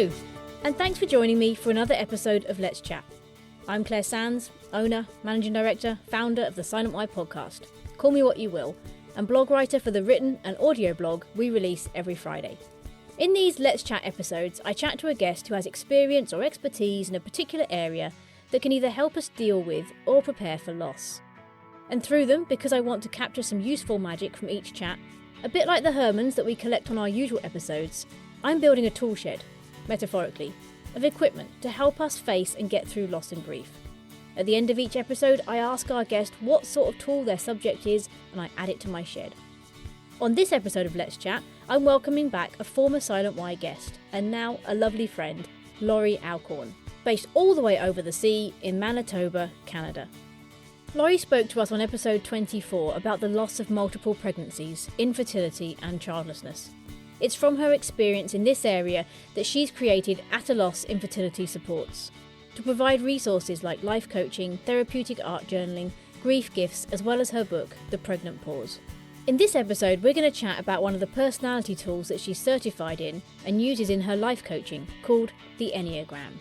Hello, and thanks for joining me for another episode of Let's Chat. I'm Claire Sands, owner, managing director, founder of the Silent Why podcast. Call me what you will, and blog writer for the written and audio blog we release every Friday. In these Let's Chat episodes, I chat to a guest who has experience or expertise in a particular area that can either help us deal with or prepare for loss. And through them, because I want to capture some useful magic from each chat, a bit like the Hermans that we collect on our usual episodes, I'm building a tool shed, metaphorically, of equipment to help us face and get through loss and grief. At the end of each episode, I ask our guest what sort of tool their subject is, and I add it to my shed. On this episode of Let's Chat, I'm welcoming back a former Silent Why guest, and now a lovely friend, Lori Alcorn, based all the way over the sea in Manitoba, Canada. Lori spoke to us on episode 24 about the loss of multiple pregnancies, infertility and childlessness. It's from her experience in this area that she's created Loss Infertility Supports, to provide resources like life coaching, therapeutic art journaling, grief gifts, as well as her book, The Pregnant Pause. In this episode, we're going to chat about one of the personality tools that she's certified in and uses in her life coaching, called the Enneagram.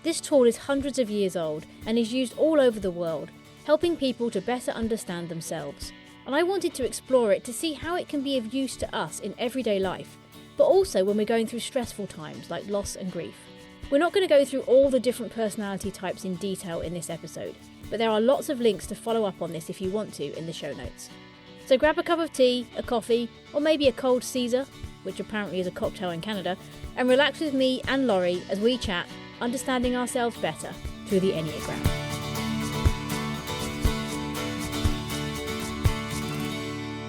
This tool is hundreds of years old and is used all over the world, helping people to better understand themselves. And I wanted to explore it to see how it can be of use to us in everyday life, but also when we're going through stressful times like loss and grief. We're not going to go through all the different personality types in detail in this episode, but there are lots of links to follow up on this if you want to in the show notes. So grab a cup of tea, a coffee, or maybe a cold Caesar, which apparently is a cocktail in Canada, and relax with me and Lori as we chat, understanding ourselves better through the Enneagram.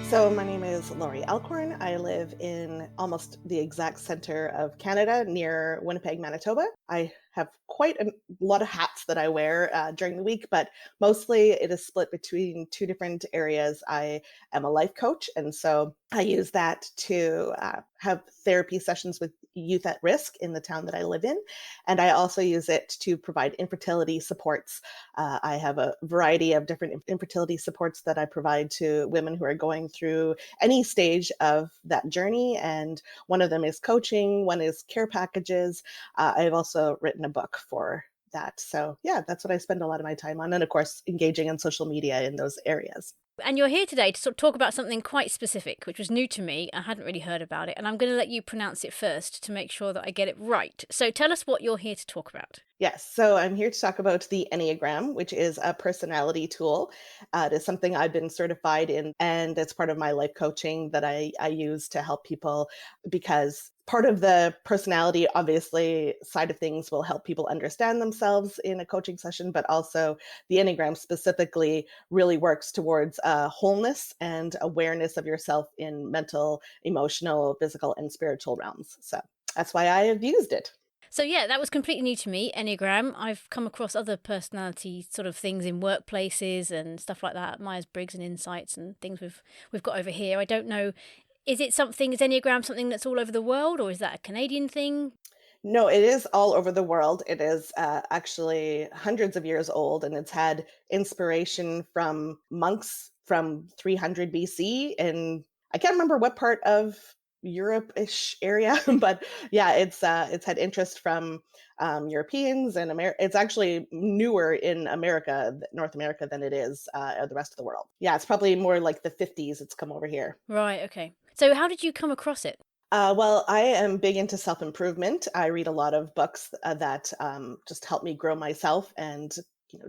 So my name is Lori Alcorn. I live in almost the exact center of Canada, near Winnipeg, Manitoba. I have quite a lot of hats that I wear during the week, but mostly it is split between two different areas. I am a life coach, and so I use that to have therapy sessions with youth at risk in the town that I live in. And I also use it to provide infertility supports. I have a variety of different infertility supports that I provide to women who are going through any stage of that journey. And one of them is coaching, one is care packages. I've also written a book for that. So yeah, that's what I spend a lot of my time on. And of course, engaging on social media in those areas. And you're here today to sort of talk about something quite specific, which was new to me. I hadn't really heard about it, and I'm going to let you pronounce it first to make sure that I get it right. So tell us what you're here to talk about. Yes, so I'm here to talk about the Enneagram, which is a personality tool. It is something I've been certified in, and it's part of my life coaching that I use to help people, because part of the personality, obviously, side of things will help people understand themselves in a coaching session, but also the Enneagram specifically really works towards wholeness and awareness of yourself in mental, emotional, physical, and spiritual realms. So that's why I have used it. So yeah, that was completely new to me, Enneagram. I've come across other personality sort of things in workplaces and stuff like that, Myers-Briggs and Insights and things we've got over here. I don't know, is Enneagram something that's all over the world, or is that a Canadian thing? No, it is all over the world. It is actually hundreds of years old, and it's had inspiration from monks from 300 BC. And I can't remember what part of Europe-ish area, but yeah, it's had interest from Europeans and it's actually newer in America, North America, than it is the rest of the world. Yeah, it's probably more like the 50s it's come over here. Right, okay. So how did you come across it? Well, I am big into self-improvement. I read a lot of books that just help me grow myself and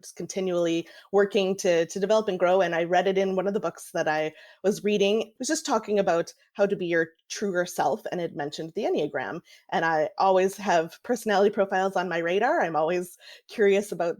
just continually working to develop and grow. And I read it in one of the books that I was reading. It was just talking about how to be your truer self, and it mentioned the Enneagram. And I always have personality profiles on my radar. I'm always curious about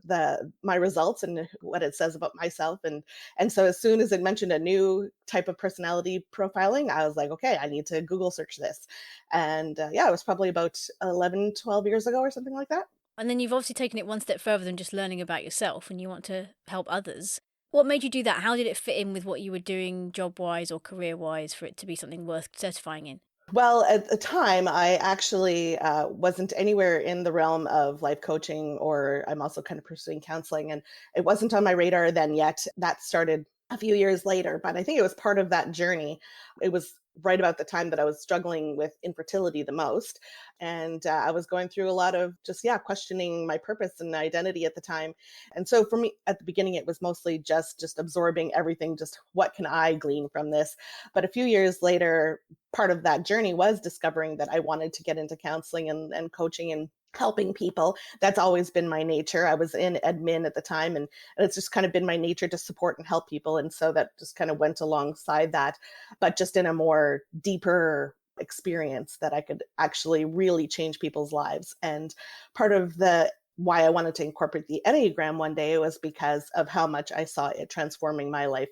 my results and what it says about myself. And so as soon as it mentioned a new type of personality profiling, I was like, okay, I need to Google search this. And yeah, it was probably about 11, 12 years ago or something like that. And then you've obviously taken it one step further than just learning about yourself, and you want to help others. What made you do that? How did it fit in with what you were doing job-wise or career-wise for it to be something worth certifying in? Well, at the time, I actually wasn't anywhere in the realm of life coaching, or I'm also kind of pursuing counseling, and it wasn't on my radar then yet. That started a few years later, but I think it was part of that journey. It was right about the time that I was struggling with infertility the most. And I was going through a lot of just, questioning my purpose and identity at the time. And so for me at the beginning, it was mostly just absorbing everything, just what can I glean from this? But a few years later, part of that journey was discovering that I wanted to get into counseling and coaching and helping people. That's always been my nature. I was in admin at the time, and it's just kind of been my nature to support and help people. And so that just kind of went alongside that, but just in a more deeper experience that I could actually really change people's lives. And part of the why I wanted to incorporate the Enneagram one day was because of how much I saw it transforming my life.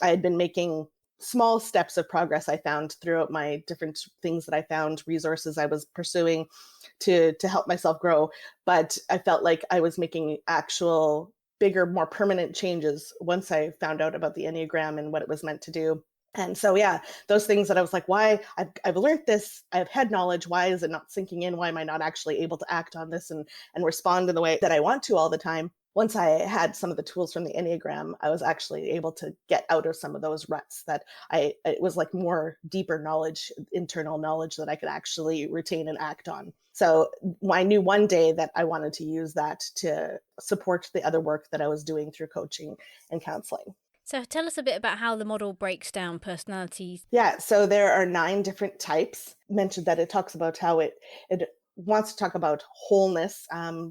I had been making small steps of progress, I found, throughout my different things that I found, resources I was pursuing to help myself grow. But I felt like I was making actual bigger, more permanent changes once I found out about the Enneagram and what it was meant to do. And so, those things that I was like, why I've learned this, I've had knowledge, why is it not sinking in? Why am I not actually able to act on this and respond in the way that I want to all the time? Once I had some of the tools from the Enneagram, I was actually able to get out of some of those ruts that it was like more deeper knowledge, internal knowledge that I could actually retain and act on. So I knew one day that I wanted to use that to support the other work that I was doing through coaching and counseling. So tell us a bit about how the model breaks down personalities. Yeah, so there are 9 different types. Mentioned that it talks about how it wants to talk about wholeness,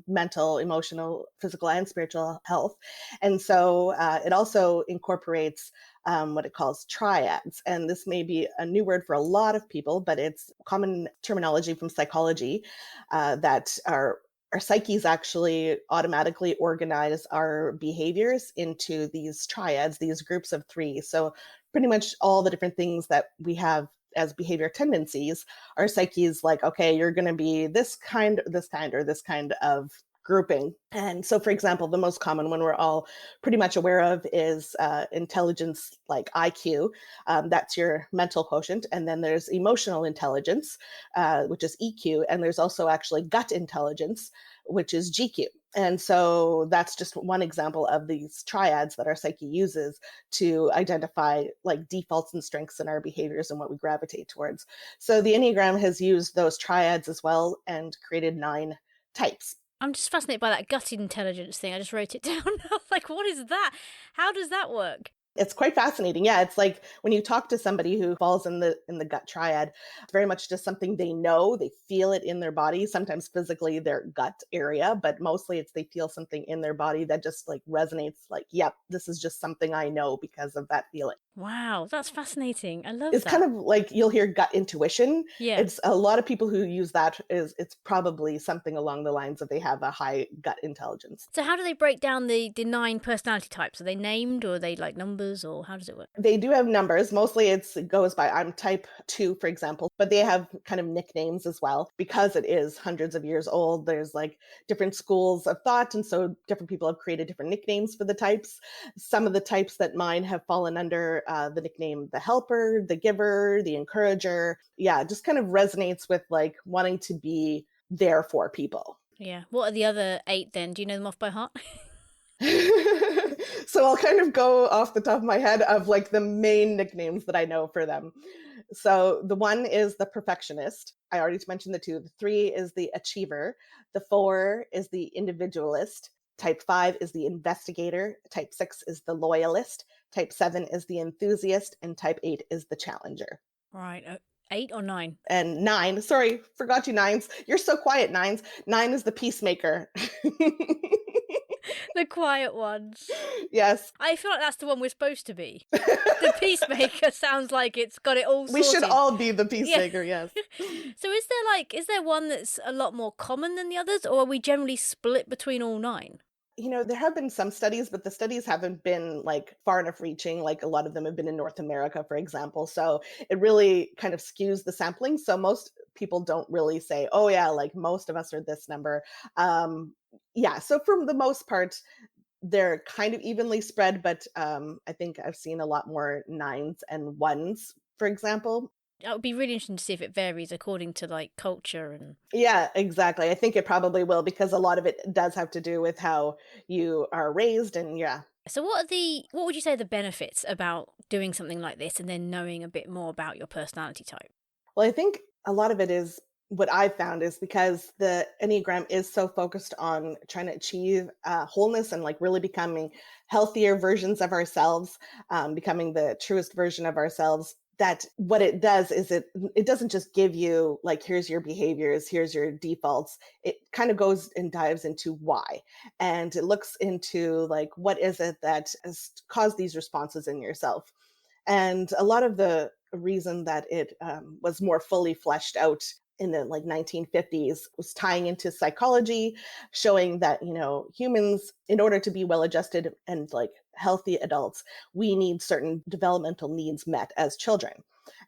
mental, emotional, physical, and spiritual health. And so it also incorporates what it calls triads. And this may be a new word for a lot of people, but it's common terminology from psychology that our psyches actually automatically organize our behaviors into these triads, these groups of 3. So pretty much all the different things that we have as behavior tendencies, our psyche's like, okay, you're going to be this kind, or this kind of grouping. And so, for example, the most common one we're all pretty much aware of is intelligence, like IQ. That's your mental quotient. And then there's emotional intelligence, which is EQ. And there's also actually gut intelligence, which is GQ. And so that's just one example of these triads that our psyche uses to identify like defaults and strengths in our behaviors and what we gravitate towards. So the Enneagram has used those triads as well and created 9 types. I'm just fascinated by that gut intelligence thing. I just wrote it down. I was like, what is that? How does that work? It's quite fascinating. Yeah, it's like when you talk to somebody who falls in the gut triad, it's very much just something they know, they feel it in their body, sometimes physically their gut area, but mostly it's they feel something in their body that just like resonates like, yep, this is just something I know because of that feeling. Wow, that's fascinating. I love It's that. kind of like you'll hear gut intuition. Yeah. It's a lot of people who use that it's probably something along the lines of they have a high gut intelligence. So how do they break down the 9 personality types? Are they named, or are they like numbers, or how does it work? They do have numbers. Mostly it goes by, I'm type 2, for example, but they have kind of nicknames as well because it is hundreds of years old. There's like different schools of thought. And so different people have created different nicknames for the types. Some of the types that mine have fallen under the nickname, the helper, the giver, the encourager. Yeah, it just kind of resonates with like wanting to be there for people. Yeah. What are the other 8 then? Do you know them off by heart? So I'll kind of go off the top of my head of like the main nicknames that I know for them. So the 1 is the perfectionist. I already mentioned the 2. The 3 is the achiever. The 4 is the individualist. Type 5 is the investigator. Type 6 is the loyalist. Type 7 is the enthusiast. And type 8 is the challenger. Right. 8 or 9? And 9, sorry, forgot you 9s. You're so quiet, 9s. 9 is the peacemaker. The quiet ones. Yes. I feel like that's the one we're supposed to be. The peacemaker sounds like it's got it all sorted. We should all be the peacemaker, yes. So is there one that's a lot more common than the others, or are we generally split between all 9? You know, there have been some studies, but the studies haven't been like far enough reaching. Like a lot of them have been in North America, for example. So it really kind of skews the sampling. So most people don't really say, oh yeah, like most of us are this number. So for the most part, they're kind of evenly spread, but I think I've seen a lot more 9s and 1s, for example. That would be really interesting to see if it varies according to like culture and. Yeah, exactly. I think it probably will, because a lot of it does have to do with how you are raised, and yeah. So what would you say are the benefits about doing something like this and then knowing a bit more about your personality type? Well, I think a lot of it is what I've found is because the Enneagram is so focused on trying to achieve wholeness and like really becoming healthier versions of ourselves, becoming the truest version of ourselves. That what it does is it doesn't just give you like, here's your behaviors, here's your defaults. It kind of goes and dives into why, and it looks into like, what is it that has caused these responses in yourself. And a lot of the reason that it was more fully fleshed out in the like 1950s was tying into psychology, showing that, humans, in order to be well adjusted and like healthy adults, we need certain developmental needs met as children.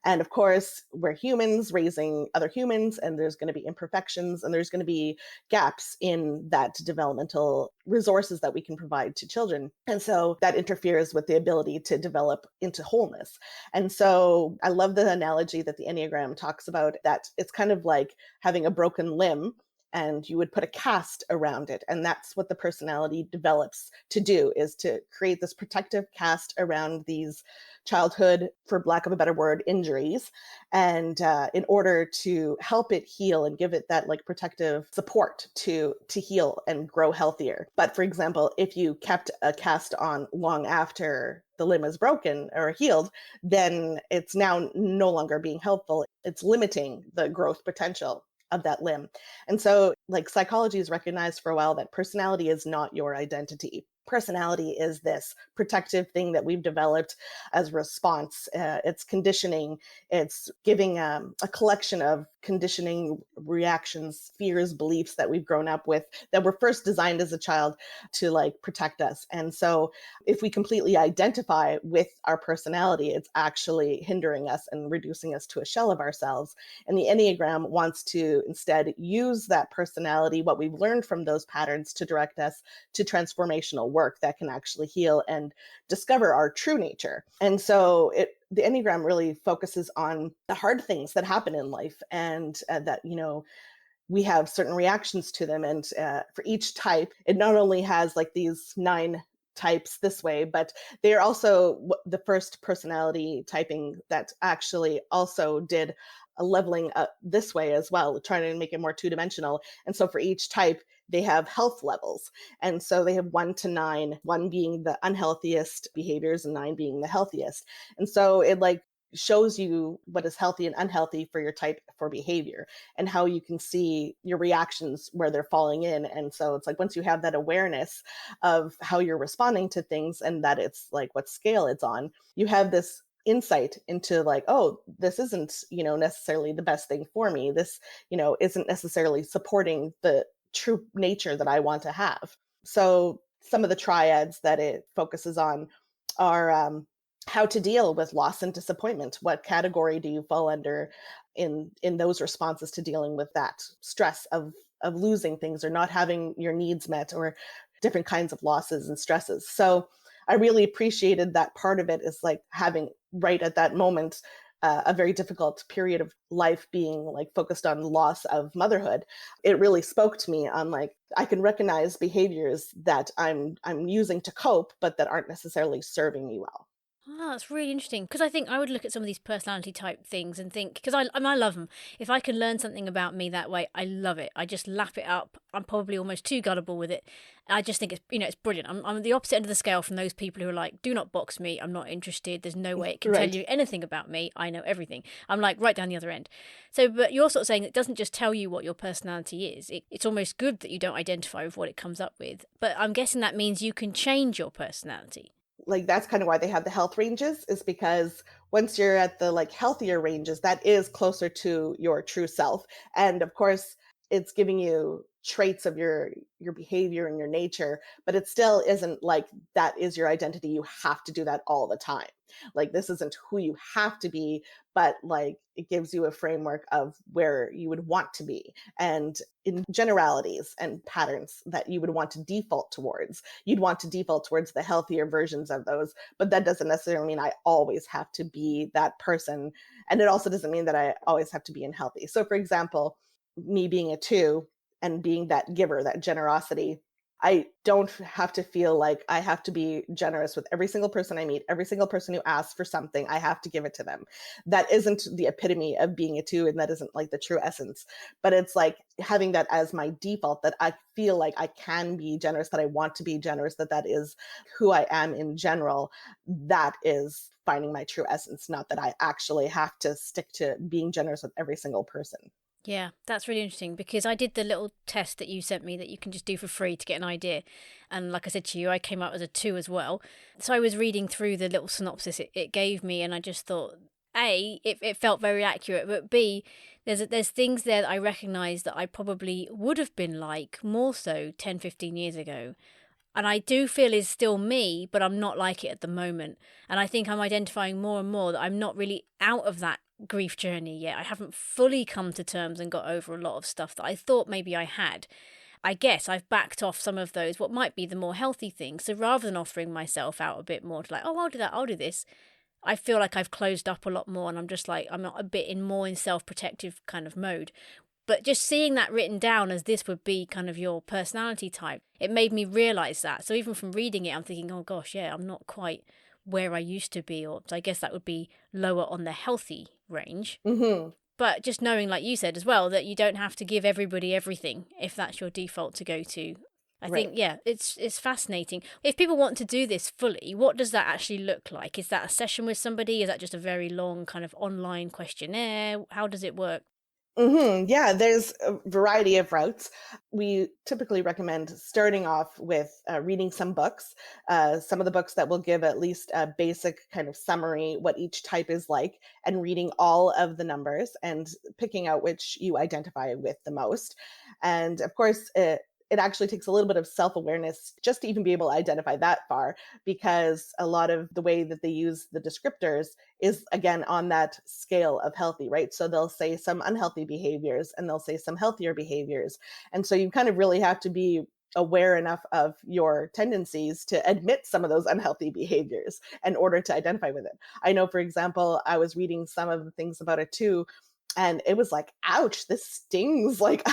And of course, we're humans raising other humans, and there's going to be imperfections, and there's going to be gaps in that developmental resources that we can provide to children. And so that interferes with the ability to develop into wholeness. And so I love the analogy that the Enneagram talks about, that it's kind of like having a broken limb, and you would put a cast around it. And that's what the personality develops to do, is to create this protective cast around these childhood, for lack of a better word, injuries. And in order to help it heal and give it that like protective support to heal and grow healthier. But for example, if you kept a cast on long after the limb is broken or healed, then it's now no longer being helpful. It's limiting the growth potential of that limb. And so like psychology has recognized for a while that personality is not your identity. Personality is this protective thing that we've developed as a response. It's conditioning. It's giving a collection of conditioning reactions, fears, beliefs that we've grown up with, that were first designed as a child to like protect us. And so if we completely identify with our personality, it's actually hindering us and reducing us to a shell of ourselves. And the Enneagram wants to instead use that personality, what we've learned from those patterns, to direct us to transformational work that can actually heal and discover our true nature. And so the Enneagram really focuses on the hard things that happen in life, and that, we have certain reactions to them. And for each type, it not only has like these 9 types this way, but they're also the first personality typing that actually also did a leveling up this way as well, trying to make it more 2-dimensional. And so for each type, they have health levels. And so they have 1 to 9, 1 being the unhealthiest behaviors and 9 being the healthiest. And so it like shows you what is healthy and unhealthy for your type for behavior, and how you can see your reactions where they're falling in. And so it's like, once you have that awareness of how you're responding to things, and that it's like what scale it's on, you have this insight into like, oh, this isn't, necessarily the best thing for me. This, isn't necessarily supporting the true nature that I want to have. So some of the triads that it focuses on are how to deal with loss and disappointment. What category do you fall under in those responses to dealing with that stress of losing things or not having your needs met, or different kinds of losses and stresses. So I really appreciated that part of it, is like having right at that moment a very difficult period of life being like focused on loss of motherhood. It really spoke to me on like, I can recognize behaviors that I'm using to cope, but that aren't necessarily serving me well. Oh, that's really interesting, because I think I would look at some of these personality type things and think, because I love them. If I can learn something about me that way, I love it. I just lap it up. I'm probably almost too gullible with it. I just think it's brilliant. I'm the opposite end of the scale from those people who are like, do not box me. I'm not interested. There's no way it can tell you anything about me. I know everything. I'm like right down the other end. So, but you're sort of saying it doesn't just tell you what your personality is. It's almost good that you don't identify with what it comes up with. But I'm guessing that means you can change your personality. Like, that's kind of why they have the health ranges, is because once you're at the like healthier ranges, that is closer to your true self. And of course, it's giving you traits of your behavior and your nature, but it still isn't like that is your identity. You have to do that all the time. Like this isn't who you have to be, but like it gives you a framework of where you would want to be, and in generalities and patterns that you would want to default towards. You'd want to default towards the healthier versions of those, but that doesn't necessarily mean I always have to be that person. And it also doesn't mean that I always have to be unhealthy. So for example, me being a 2 and being that giver, that generosity, I don't have to feel like I have to be generous with every single person I meet, every single person who asks for something, I have to give it to them. That isn't the epitome of being a 2, and that isn't like the true essence. But it's like having that as my default, that I feel like I can be generous, that I want to be generous, that is who I am in general. That is finding my true essence, not that I actually have to stick to being generous with every single person. Yeah, that's really interesting, because I did the little test that you sent me that you can just do for free to get an idea. And like I said to you, I came out as a 2 as well. So I was reading through the little synopsis it gave me, and I just thought, A, it felt very accurate, but B, there's things there that I recognise that I probably would have been like more so 10, 15 years ago. And I do feel is still me, but I'm not like it at the moment. And I think I'm identifying more and more that I'm not really out of that grief journey yet. I haven't fully come to terms and got over a lot of stuff that I thought maybe I had. I guess I've backed off some of those, what might be the more healthy things. So rather than offering myself out a bit more to like, oh, I'll do that, I'll do this, I feel like I've closed up a lot more, and I'm just like, I'm not a bit in more in self-protective kind of mode. But just seeing that written down as this would be kind of your personality type, it made me realise that. So even from reading it, I'm thinking, oh gosh, yeah, I'm not quite where I used to be. Or so I guess that would be lower on the healthy range. Mm-hmm. But just knowing, like you said as well, that you don't have to give everybody everything if that's your default to go to. I think, yeah, it's fascinating. If people want to do this fully, what does that actually look like? Is that a session with somebody? Is that just a very long kind of online questionnaire? How does it work? Mm-hmm. Yeah, there's a variety of routes. We typically recommend starting off with reading some books, some of the books that will give at least a basic kind of summary, what each type is like, and reading all of the numbers and picking out which you identify with the most. And of course, it actually takes a little bit of self-awareness just to even be able to identify that far, because a lot of the way that they use the descriptors is again on that scale of healthy, right? So they'll say some unhealthy behaviors and they'll say some healthier behaviors. And so you kind of really have to be aware enough of your tendencies to admit some of those unhealthy behaviors in order to identify with it. I know, for example, I was reading some of the things about it too, and it was like, ouch, this stings. Like,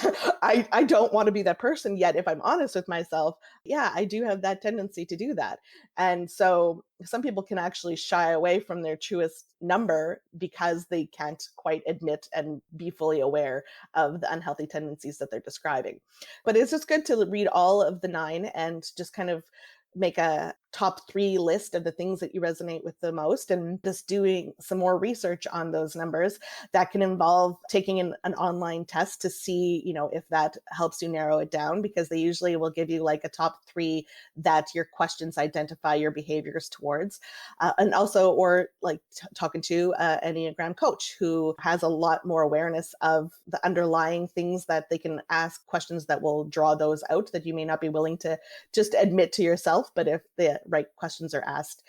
I don't want to be that person. Yet, if I'm honest with myself, yeah, I do have that tendency to do that. And so some people can actually shy away from their truest number because they can't quite admit and be fully aware of the unhealthy tendencies that they're describing. But it's just good to read all of the 9 and just kind of make a top 3 list of the things that you resonate with the most, and just doing some more research on those numbers. That can involve taking an online test to see, if that helps you narrow it down, because they usually will give you like a top 3 that your questions identify your behaviors towards. And also, or like talking to an Enneagram coach who has a lot more awareness of the underlying things, that they can ask questions that will draw those out that you may not be willing to just admit to yourself. But if the right questions are asked,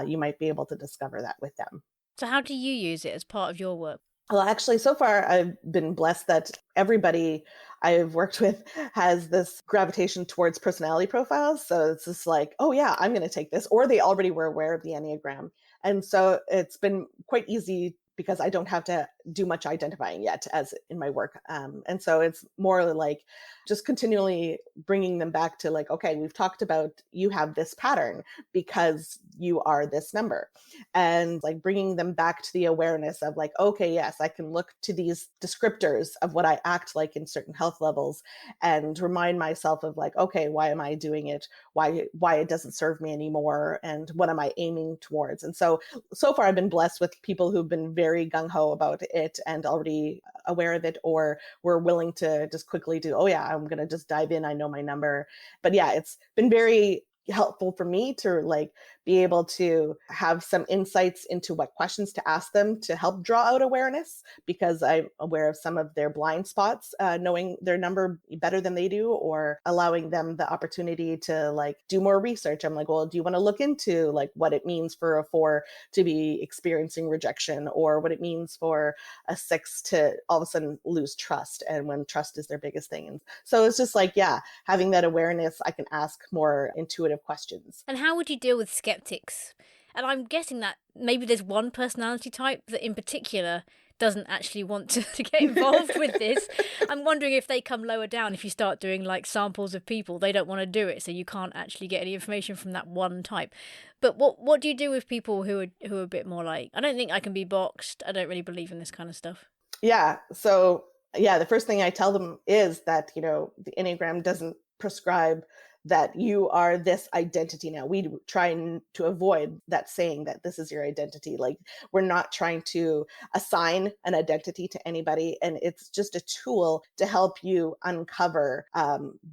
you might be able to discover that with them. So how do you use it as part of your work? Well, actually, so far, I've been blessed that everybody I've worked with has this gravitation towards personality profiles. So it's just like, oh, yeah, I'm going to take this. Or they already were aware of the Enneagram. And so it's been quite easy because I don't have to do much identifying yet as in my work. And so it's more like just continually bringing them back to like, okay, we've talked about you have this pattern because you are this number, and like bringing them back to the awareness of like, okay, yes, I can look to these descriptors of what I act like in certain health levels and remind myself of like, okay, why am I doing it? Why it doesn't serve me anymore? And what am I aiming towards? And so far I've been blessed with people who've been very gung-ho about it and already aware of it, or were willing to just quickly do, oh yeah, I'm going to just dive in. I know my number. But yeah, it's been very helpful for me to like be able to have some insights into what questions to ask them to help draw out awareness, because I'm aware of some of their blind spots, knowing their number better than they do, or allowing them the opportunity to like do more research. I'm like, well, do you want to look into like what it means for a 4 to be experiencing rejection, or what it means for a 6 to all of a sudden lose trust, and when trust is their biggest thing. And so it's just like, yeah, having that awareness, I can ask more intuitive questions. And how would you deal with skeptics? And I'm guessing that maybe there's one personality type that in particular doesn't actually want to get involved with this. I'm wondering if they come lower down, if you start doing like samples of people, they don't want to do it, so you can't actually get any information from that one type. But what do you do with people who are a bit more like, I don't think I can be boxed, I don't really believe in this kind of stuff? Yeah. So yeah, the first thing I tell them is that, you know, the Enneagram doesn't prescribe that you are this identity now. We try to avoid that saying that this is your identity. Like, we're not trying to assign an identity to anybody. And it's just a tool to help you uncover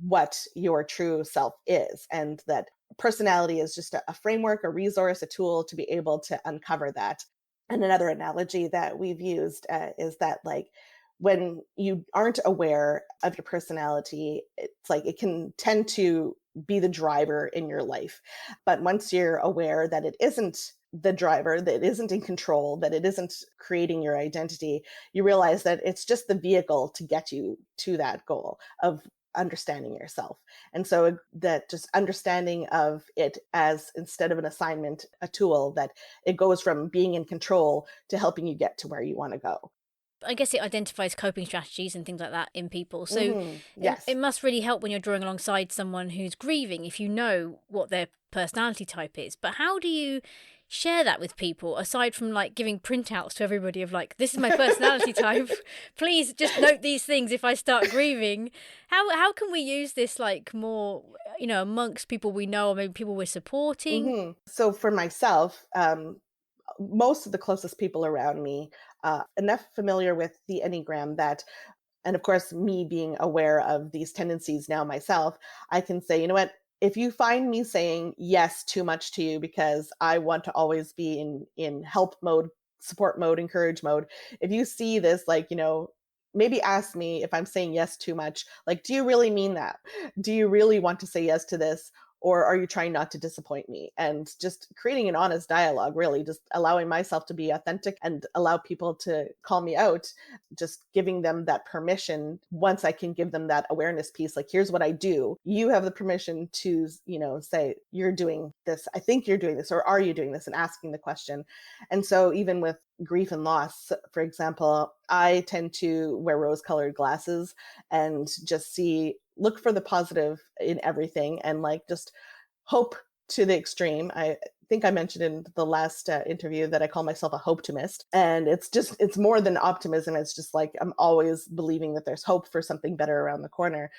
what your true self is. And that personality is just a framework, a resource, a tool to be able to uncover that. And another analogy that we've used is that, like, when you aren't aware of your personality, it's like it can tend to be the driver in your life. But once you're aware that it isn't the driver, that it isn't in control, that it isn't creating your identity, you realize that it's just the vehicle to get you to that goal of understanding yourself. And so that just understanding of it as, instead of an assignment, a tool, that it goes from being in control to helping you get to where you want to go. I guess it identifies coping strategies and things like that in people. So Yes. it must really help when you're drawing alongside someone who's grieving if you know what their personality type is. But how do you share that with people, aside from like giving printouts to everybody of like, this is my personality type, please just note these things if I start grieving? How can we use this like more, you know, amongst people we know, or maybe people we're supporting? So for myself, most of the closest people around me, enough familiar with the Enneagram that, and of course, me being aware of these tendencies now myself, I can say, you know what, if you find me saying yes too much to you because I want to always be in help mode, support mode, encourage mode, if you see this, like, you know, maybe ask me if I'm saying yes too much. Like, do you really mean that? Do you really want to say yes to this? Or are you trying not to disappoint me? And just creating an honest dialogue, really, just allowing myself to be authentic and allow people to call me out, just giving them that permission. Once I can give them that awareness piece, like, here's what I do. You have the permission to, you know, say, you're doing this. I think you're doing this, or are you doing this? And asking the question. And so even with grief and loss, for example, I tend to wear rose-colored glasses and just look for the positive in everything, and like just hope to the extreme. I think I mentioned in the last interview that I call myself a hope-timist, and it's more than optimism. It's just like I'm always believing that there's hope for something better around the corner.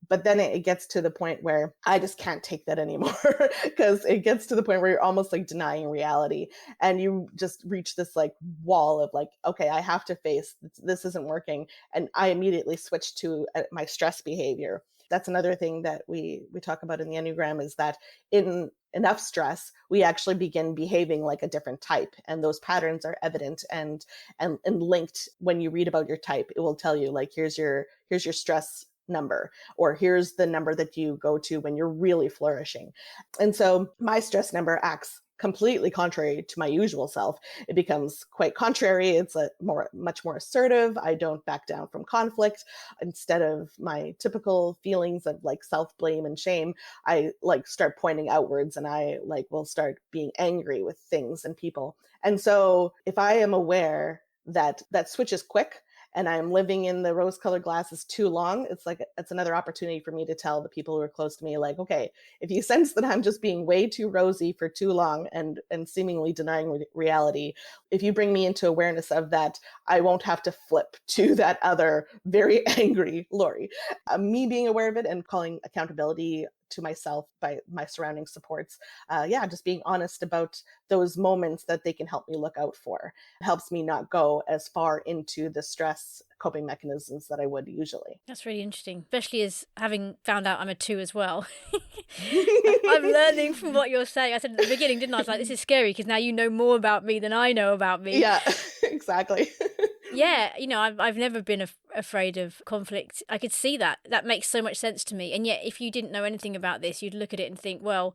But then it gets to the point where I just can't take that anymore, because it gets to the point where you're almost like denying reality, and you just reach this like wall of like, okay, I have to face this isn't working. And I immediately switch to my stress behavior. That's another thing that we talk about in the Enneagram, is that in enough stress, we actually begin behaving like a different type. And those patterns are evident and linked. When you read about your type, it will tell you, like, here's your stress number, or here's the number that you go to when you're really flourishing. And so my stress number acts completely contrary to my usual self. It becomes quite contrary. It's much more assertive. I don't back down from conflict. Instead of my typical feelings of like self-blame and shame, I like start pointing outwards, and I like will start being angry with things and people. And so if I am aware that that switch is quick, and I'm living in the rose-colored glasses too long, it's another opportunity for me to tell the people who are close to me, like, okay, if you sense that I'm just being way too rosy for too long and seemingly denying reality, if you bring me into awareness of that, I won't have to flip to that other very angry Lori. Me being aware of it and calling accountability to myself by my surrounding supports. Just being honest about those moments that they can help me look out for. It helps me not go as far into the stress coping mechanisms that I would usually. That's really interesting, especially as having found out I'm a 2 as well. I'm learning from what you're saying. I said at the beginning, didn't I? I was like, this is scary because now you know more about me than I know about me. Yeah, exactly. Yeah, I've never been afraid of conflict. I could see that. That makes so much sense to me. And yet, if you didn't know anything about this, you'd look at it and think, well,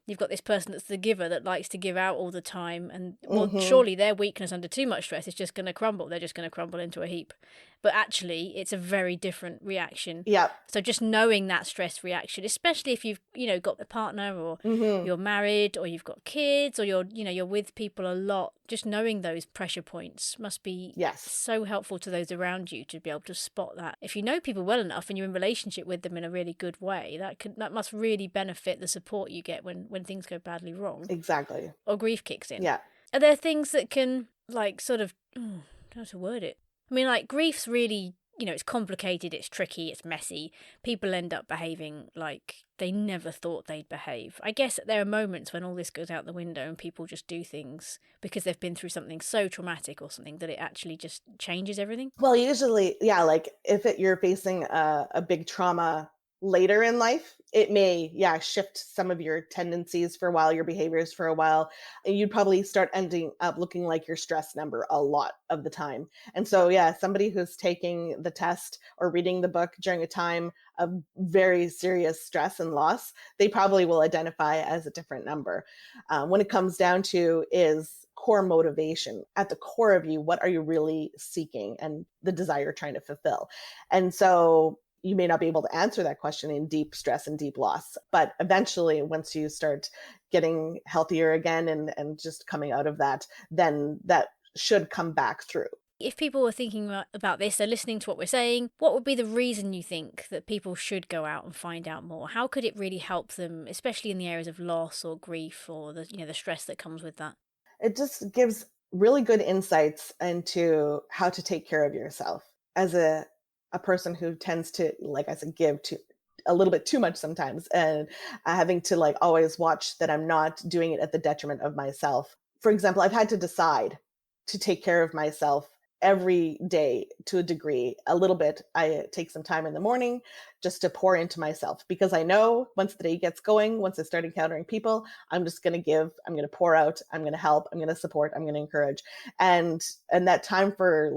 you've got this person that's the giver that likes to give out all the time. And, well, surely their weakness under too much stress is just going to crumble. They're just going to crumble into a heap. But actually, it's a very different reaction. Yeah. So just knowing that stress reaction, especially if you've, got a partner or you're married or you've got kids or you're with people a lot, just knowing those pressure points must be so helpful to those around you to be able to spot that. If you know people well enough and you're in relationship with them in a really good way, that must really benefit the support you get when things go badly wrong. Exactly. Or grief kicks in. Yeah. Are there things that can I don't know how to word it. I mean, grief's really, it's complicated, it's tricky, it's messy. People end up behaving like they never thought they'd behave. I guess there are moments when all this goes out the window and people just do things because they've been through something so traumatic or something that it actually just changes everything. Well, usually, if you're facing a big trauma later in life, it may, shift some of your tendencies for a while, your behaviors for a while. And you'd probably start ending up looking like your stress number a lot of the time. And so, somebody who's taking the test or reading the book during a time of very serious stress and loss, they probably will identify as a different number. When it comes down to is core motivation. At the core of you, what are you really seeking and the desire you're trying to fulfill? And so you may not be able to answer that question in deep stress and deep loss, but eventually once you start getting healthier again and just coming out of that, then that should come back through. If people were thinking about this, they're listening to what we're saying, what would be the reason you think that people should go out and find out more? How could it really help them, especially in the areas of loss or grief or the stress that comes with that? It just gives really good insights into how to take care of yourself as a person who tends to, like I said, give to a little bit too much sometimes, and having to always watch that I'm not doing it at the detriment of myself. For example, I've had to decide to take care of myself every day to a degree, a little bit. I take some time in the morning just to pour into myself because I know once the day gets going, once I start encountering people, I'm just going to give, I'm going to pour out, I'm going to help, I'm going to support, I'm going to encourage. And that time for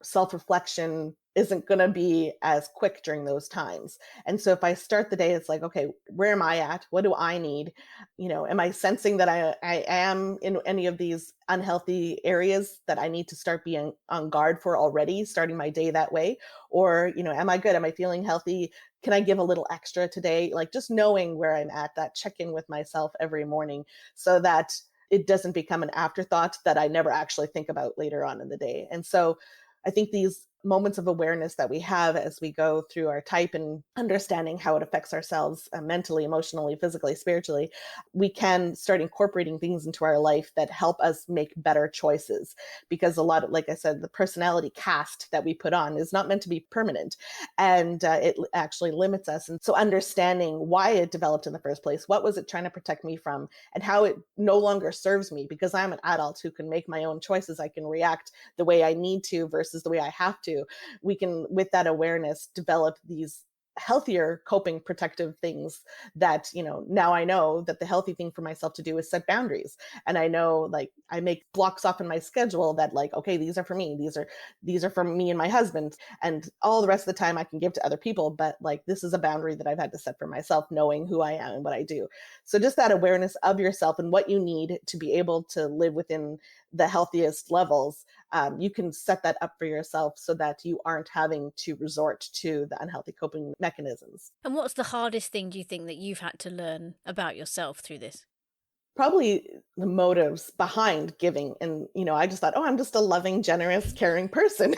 self-reflection isn't going to be as quick during those times. And so if I start the day, it's okay, where am I at? What do I need? Am I sensing that I am in any of these unhealthy areas that I need to start being on guard for already, starting my day that way? Or, am I good? Am I feeling healthy? Can I give a little extra today? Just knowing where I'm at, that check-in with myself every morning so that it doesn't become an afterthought that I never actually think about later on in the day. And so I think these moments of awareness that we have as we go through our type and understanding how it affects ourselves mentally, emotionally, physically, spiritually, we can start incorporating things into our life that help us make better choices. Because a lot of, like I said, the personality cast that we put on is not meant to be permanent, and it actually limits us. And so understanding why it developed in the first place, what was it trying to protect me from, and how it no longer serves me because I'm an adult who can make my own choices. I can react the way I need to versus the way I have to. We can, with that awareness, develop these healthier coping protective things that, now I know that the healthy thing for myself to do is set boundaries. And I know, I make blocks off in my schedule that okay, these are for me. These are for me and my husband, and all the rest of the time I can give to other people. But this is a boundary that I've had to set for myself, knowing who I am and what I do. So just that awareness of yourself and what you need to be able to live within the healthiest levels, you can set that up for yourself so that you aren't having to resort to the unhealthy coping mechanisms. And what's the hardest thing, do you think, that you've had to learn about yourself through this? Probably the motives behind giving. And, I just thought, I'm just a loving, generous, caring person.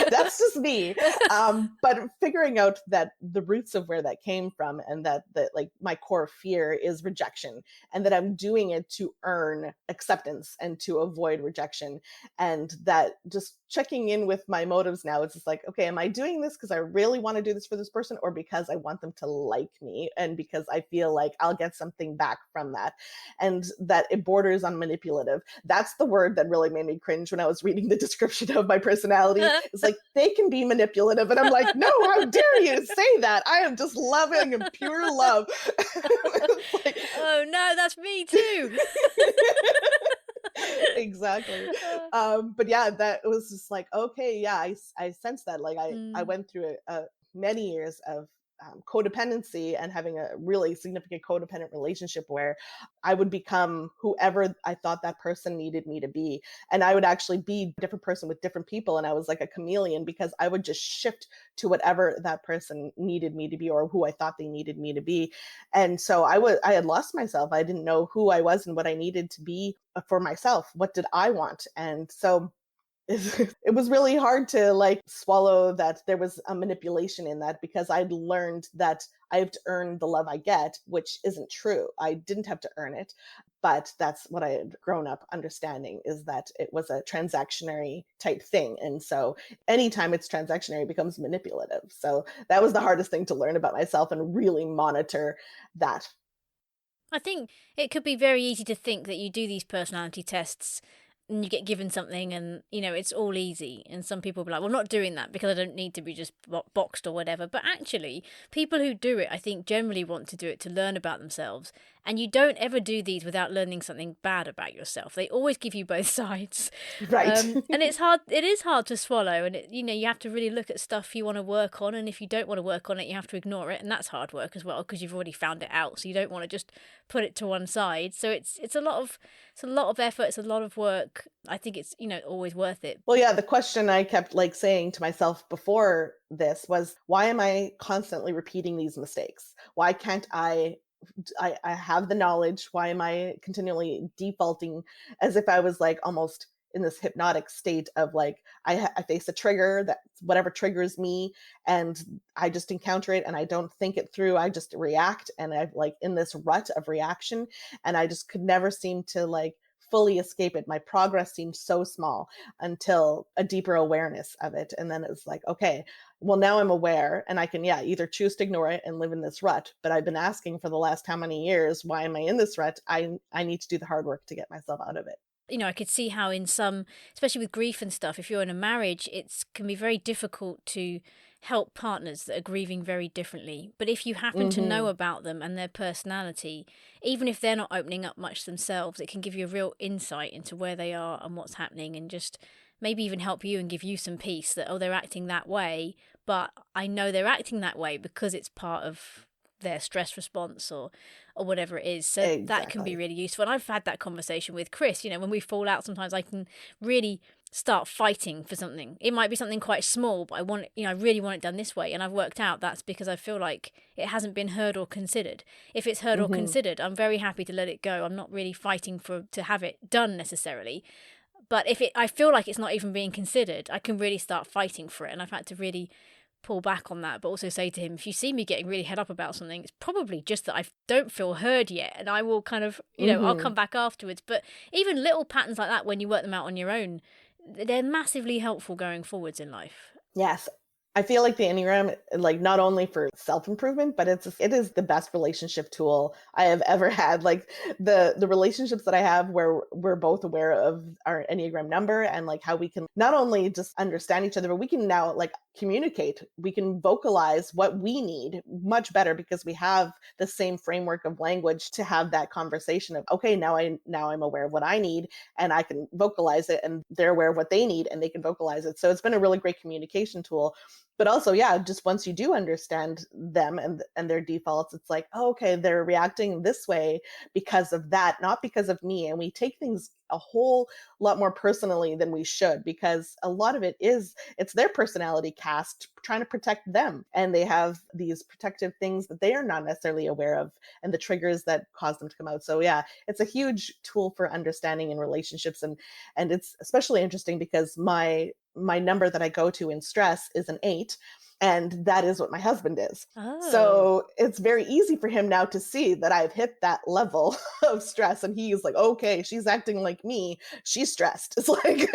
That's just me. But figuring out that the roots of where that came from, and that my core fear is rejection, and that I'm doing it to earn acceptance and to avoid rejection. And that just checking in with my motives now. It's just like, okay, am I doing this because I really want to do this for this person, or because I want them to like me and because I feel like I'll get something back from that? And that it borders on manipulative. That's the word that really made me cringe when I was reading the description of my personality. It's like, they can be manipulative. And I'm like, no, how dare you say that? I am just loving and pure love. Like, oh no, that's me too. Exactly. But yeah, that was just like, okay, yeah, I sensed that. Like I went through many years of codependency and having a really significant codependent relationship where I would become whoever I thought that person needed me to be. And I would actually be a different person with different people. And I was like a chameleon because I would just shift to whatever that person needed me to be or who I thought they needed me to be. And so I had lost myself. I didn't know who I was and what I needed to be for myself. What did I want? And so it was really hard to like swallow that there was a manipulation in that, because I'd learned that I have to earn the love I get, which isn't true. I didn't have to earn it, but that's what I had grown up understanding, is that it was a transactionary type thing. And so anytime it's transactionary, it becomes manipulative. So that was the hardest thing to learn about myself and really monitor that. I think it could be very easy to think that you do these personality tests and you get given something and, you know, it's all easy. And some people will be like, well, I'm not doing that because I don't need to be just boxed or whatever. But actually, people who do it, I think, generally want to do it to learn about themselves. And you don't ever do these without learning something bad about yourself. They always give you both sides. Right. And it's hard. It is hard to swallow. And, you have to really look at stuff you want to work on. And if you don't want to work on it, you have to ignore it. And that's hard work as well, because you've already found it out. So you don't want to just put it to one side. So it's a lot of effort. It's a lot of work. I think it's, always worth it. Well, yeah, the question I kept like saying to myself before this was, why am I constantly repeating these mistakes? Why can't I have the knowledge? Why am I continually defaulting as if I was like almost in this hypnotic state of like, I face a trigger, that whatever triggers me, and I just encounter it and I don't think it through. I just react, and I'm like in this rut of reaction, and I just could never seem to like fully escape it. My progress seemed so small until a deeper awareness of it. And then it's like, okay, well, now I'm aware and I can, either choose to ignore it and live in this rut. But I've been asking for the last how many years, why am I in this rut? I need to do the hard work to get myself out of it. I could see how in some, especially with grief and stuff, if you're in a marriage, it can be very difficult to help partners that are grieving very differently. But if you happen to know about them and their personality, even if they're not opening up much themselves, it can give you a real insight into where they are and what's happening, and just maybe even help you and give you some peace that, they're acting that way, but I know they're acting that way because it's part of their stress response or whatever it is. So exactly. That can be really useful. And I've had that conversation with Chris. When we fall out, sometimes I can really start fighting for something. It might be something quite small, but I really want it done this way. And I've worked out that's because I feel like it hasn't been heard or considered. If it's heard or considered, I'm very happy to let it go. I'm not really fighting to have it done necessarily. But if I feel like it's not even being considered, I can really start fighting for it. And I've had to really pull back on that, but also say to him, if you see me getting really head up about something, it's probably just that I don't feel heard yet, and I will kind of, I'll come back afterwards. But even little patterns like that, when you work them out on your own, they're massively helpful going forwards in life. Yes. I feel like the Enneagram, like not only for self-improvement, but it is the best relationship tool I have ever had. Like the relationships that I have where we're both aware of our Enneagram number and like how we can not only just understand each other, but we can now like communicate. We can vocalize what we need much better because we have the same framework of language to have that conversation of, okay, now I'm aware of what I need and I can vocalize it, and they're aware of what they need and they can vocalize it. So it's been a really great communication tool. But also, just once you do understand them and their defaults, it's like, oh, okay, they're reacting this way because of that, not because of me. And we take things a whole lot more personally than we should, because a lot of it's their personality cast trying to protect them. And they have these protective things that they are not necessarily aware of and the triggers that cause them to come out. So it's a huge tool for understanding in relationships. And it's especially interesting because my number that I go to in stress is an 8. And that is what my husband is. Oh. So it's very easy for him now to see that I've hit that level of stress. And he's like, okay, she's acting like me. She's stressed. It's like,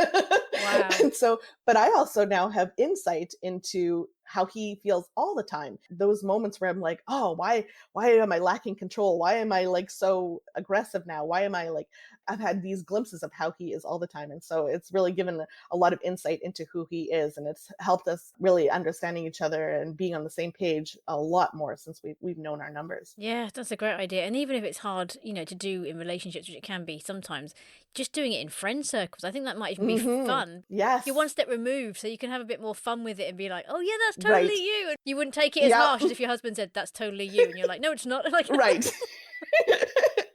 Wow. And so, but I also now have insight into how he feels all the time. Those moments where I'm like, oh, why am I lacking control? Why am I like so aggressive now? Why am I like, I've had these glimpses of how he is all the time. And so it's really given a lot of insight into who he is. And it's helped us really understanding each other and being on the same page a lot more since we've known our numbers. Yeah, that's a great idea. And even if it's hard, to do in relationships, which it can be sometimes, just doing it in friend circles, I think that might even be fun. Yes. You're one step removed, so you can have a bit more fun with it and be like, oh yeah, that's totally Right. you. And you wouldn't take it as harsh as if your husband said, that's totally you. And you're like, no, it's not. Like, Right.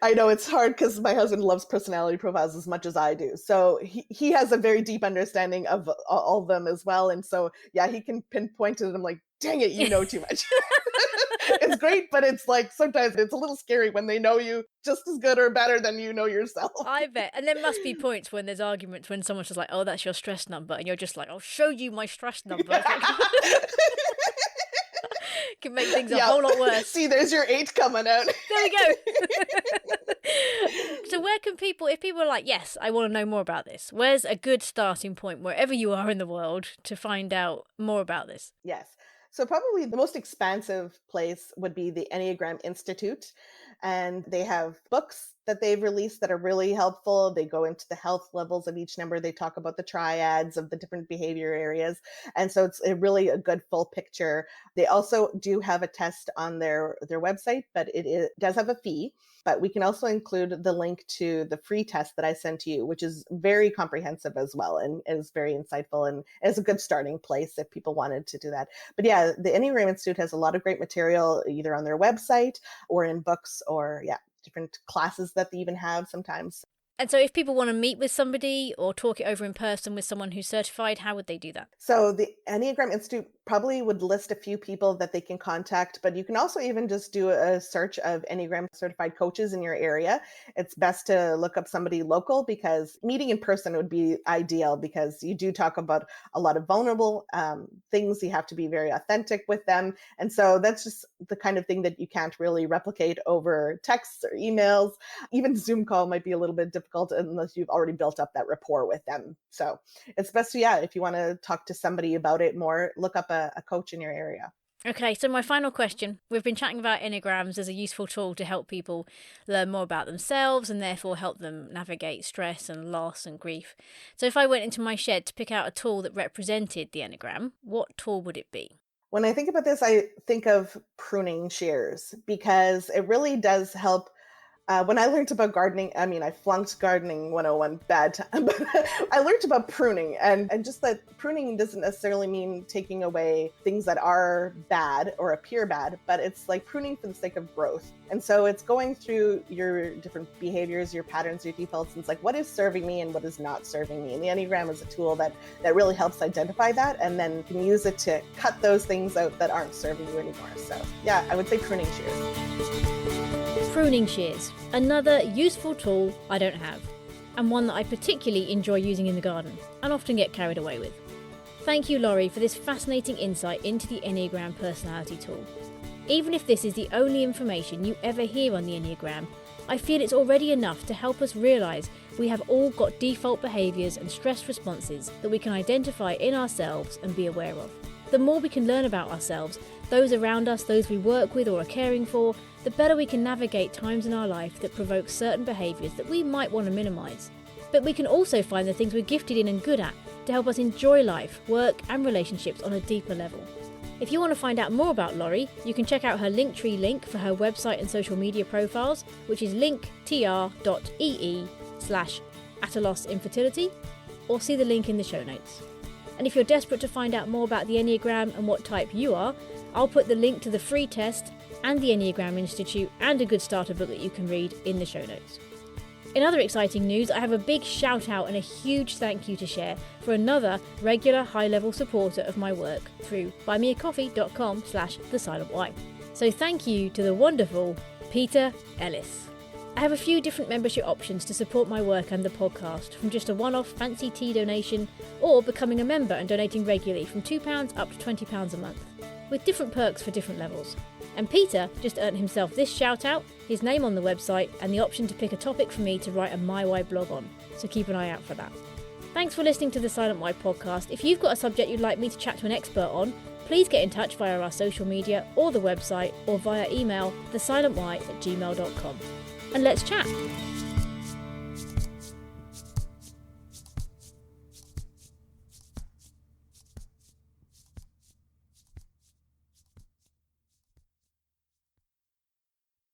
I know it's hard because my husband loves personality profiles as much as I do. So he has a very deep understanding of all of them as well. And so, yeah, he can pinpoint it and I'm like, dang it, you know too much. It's great, but it's like sometimes it's a little scary when they know you just as good or better than you know yourself. I bet. And there must be points when there's arguments when someone's just like, oh, that's your stress number. And you're just like, I'll show you my stress number. Can make things a whole lot worse. See, there's your 8 coming out. There we go. So where can people, if people are like, yes, I want to know more about this, where's a good starting point wherever you are in the world to find out more about this? Yes. So probably the most expansive place would be the Enneagram Institute. And they have books that they've released that are really helpful. They go into the health levels of each number. They talk about the triads of the different behavior areas. And so it's really a good full picture. They also do have a test on their website, but it does have a fee. But we can also include the link to the free test that I sent to you, which is very comprehensive as well and is very insightful and is a good starting place if people wanted to do that. But yeah, the Enneagram Institute has a lot of great material either on their website or in books or different classes that they even have sometimes. And so if people want to meet with somebody or talk it over in person with someone who's certified, how would they do that? So the Enneagram Institute probably would list a few people that they can contact, but you can also even just do a search of Enneagram certified coaches in your area. It's best to look up somebody local because meeting in person would be ideal because you do talk about a lot of vulnerable things. You have to be very authentic with them. And so that's just the kind of thing that you can't really replicate over texts or emails. Even Zoom call might be a little bit difficult unless you've already built up that rapport with them. So it's best to, if you want to talk to somebody about it more, look up a coach in your area. Okay, so my final question. We've been chatting about Enneagrams as a useful tool to help people learn more about themselves and therefore help them navigate stress and loss and grief. So if I went into my shed to pick out a tool that represented the Enneagram, what tool would it be? When I think about this, I think of pruning shears because it really does help. When I learned about gardening, I flunked gardening 101 bad time, but I learned about pruning and just that pruning doesn't necessarily mean taking away things that are bad or appear bad, but it's like pruning for the sake of growth. And so it's going through your different behaviors, your patterns, your defaults, and it's like, what is serving me and what is not serving me? And the Enneagram is a tool that really helps identify that and then you can use it to cut those things out that aren't serving you anymore. So I would say pruning shears. Pruning shears, another useful tool I don't have, and one that I particularly enjoy using in the garden and often get carried away with. Thank you, Lori, for this fascinating insight into the Enneagram personality tool. Even if this is the only information you ever hear on the Enneagram, I feel it's already enough to help us realise we have all got default behaviours and stress responses that we can identify in ourselves and be aware of. The more we can learn about ourselves, those around us, those we work with or are caring for, the better we can navigate times in our life that provoke certain behaviours that we might want to minimise. But we can also find the things we're gifted in and good at to help us enjoy life, work and relationships on a deeper level. If you want to find out more about Lori, you can check out her Linktree link for her website and social media profiles, which is linktr.ee/Loss Infertility, or see the link in the show notes. And if you're desperate to find out more about the Enneagram and what type you are, I'll put the link to the free test and the Enneagram Institute and a good starter book that you can read in the show notes. In other exciting news, I have a big shout out and a huge thank you to share for another regular high-level supporter of my work through buymeacoffee.com/thesilentY. So thank you to the wonderful Peter Ellis. I have a few different membership options to support my work and the podcast, from just a one-off fancy tea donation or becoming a member and donating regularly from £2 up to £20 a month. with different perks for different levels. And Peter just earned himself this shout out, his name on the website, and the option to pick a topic for me to write a My Why blog on, so keep an eye out for that. Thanks for listening to the Silent Why podcast. If you've got a subject you'd like me to chat to an expert on, please get in touch via our social media or the website or via email thesilentwhy@gmail.com. And let's chat!